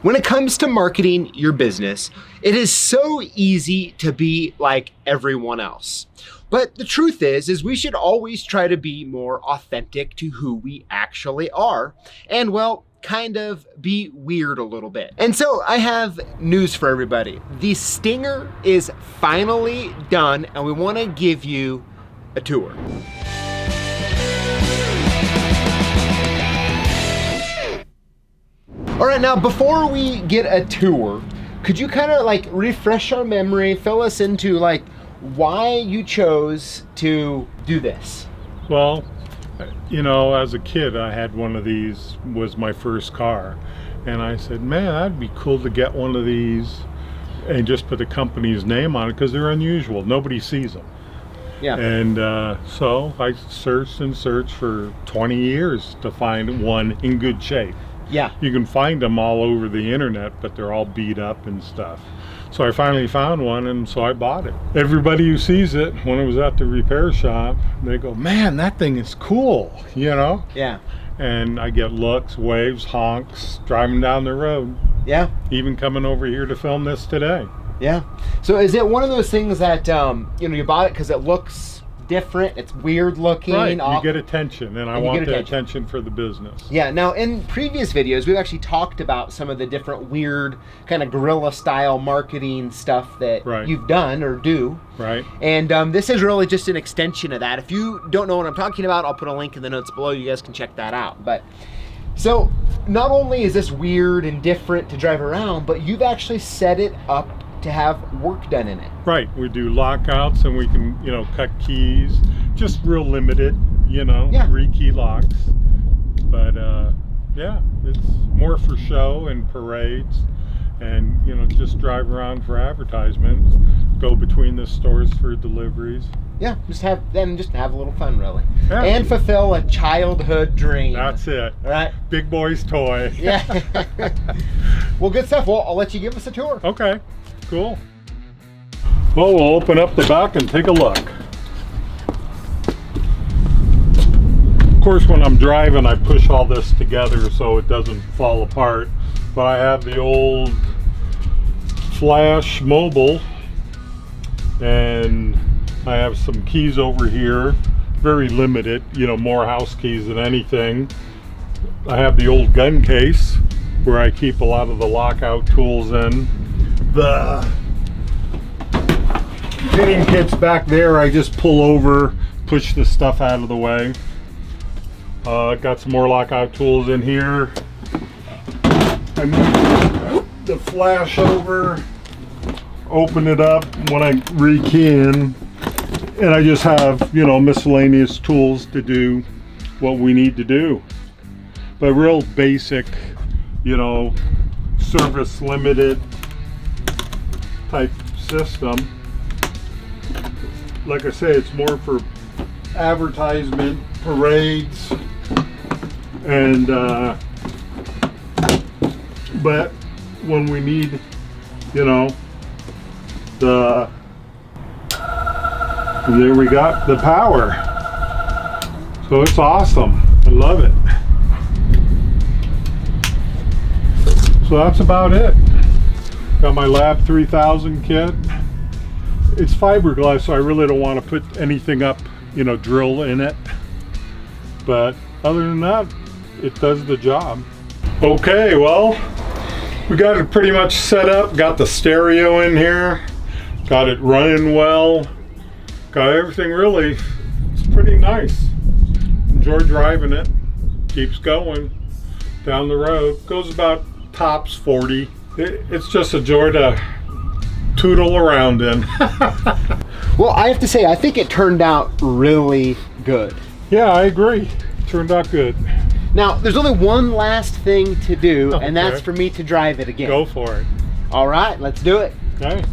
When it comes to marketing your business, it is so easy to be like everyone else. But the truth is we should always try to be more authentic to who we actually are. And well, kind of be weird a little bit. And so I have news for everybody. The Stinger is finally done and we want to give you a tour. All right, now before we get a tour, could you kind of like refresh our memory, fill us into like why you chose to do this? Well, you know, as a kid, I had one of these, was my first car. And I said, man, that'd be cool to get one of these and just put the company's name on it because they're unusual. Nobody sees them. Yeah. And so I searched and searched for 20 years to find one in good shape. Yeah. You can find them all over the internet, but they're all beat up and stuff. So I finally found one, and so I bought it. Everybody who sees it, when it was at the repair shop, they go, man, that thing is cool, you know? Yeah. And I get looks, waves, honks, driving down the road. Yeah. Even coming over here to film this today. Yeah. So is it one of those things that, you know, you bought it because it looks different, it's weird looking? Right, you get attention, and I want the attention for the business. Yeah, now in previous videos, we've actually talked about some of the different weird kind of guerrilla style marketing stuff that you've done or do. Right. And this is really just an extension of that. If you don't know what I'm talking about, I'll put a link in the notes below. You guys can check that out. But so not only is this weird and different to drive around, but you've actually set it up to have work done in it. Right, we do lockouts and we can, you know, cut keys, just real limited, you know, 3 key locks. But yeah, it's more for show and parades and, you know, just drive around for advertisements, go between the stores for deliveries. Yeah, just have a little fun, really. Yeah. And fulfill a childhood dream. That's it. All right. Big boy's toy. Yeah. Well, good stuff. Well, I'll let you give us a tour. Okay. Cool. Well, we'll open up the back and take a look. Of course, when I'm driving, I push all this together so it doesn't fall apart. But I have the old flash mobile, and I have some keys over here. Very limited, you know, more house keys than anything. I have the old gun case where I keep a lot of the lockout tools in. The fitting kits back there, I just pull over, push the stuff out of the way. Got some more lockout tools in here. I move the flash over, open it up when I re-key in, and I just have, you know, miscellaneous tools to do what we need to do. But real basic, you know, service limited type system. Like I say, it's more for advertisement, parades, and but when we need, you know, there we got the power. So it's awesome. I love it. So that's about it. Got my Lab 3000 kit. It's fiberglass, so I really don't want to put anything up, you know, drill in it. But other than that, it does the job. Okay, well, we got it pretty much set up. Got the stereo in here. Got it running well. Got everything really. It's pretty nice. Enjoy driving it. Keeps going down the road. Goes about tops 40. It's just a joy to tootle around in. Well, I have to say, I think it turned out really good. Yeah, I agree. Turned out good. Now, there's only one last thing to do, and that's for me to drive it again. Go for it. All right, let's do it. Okay.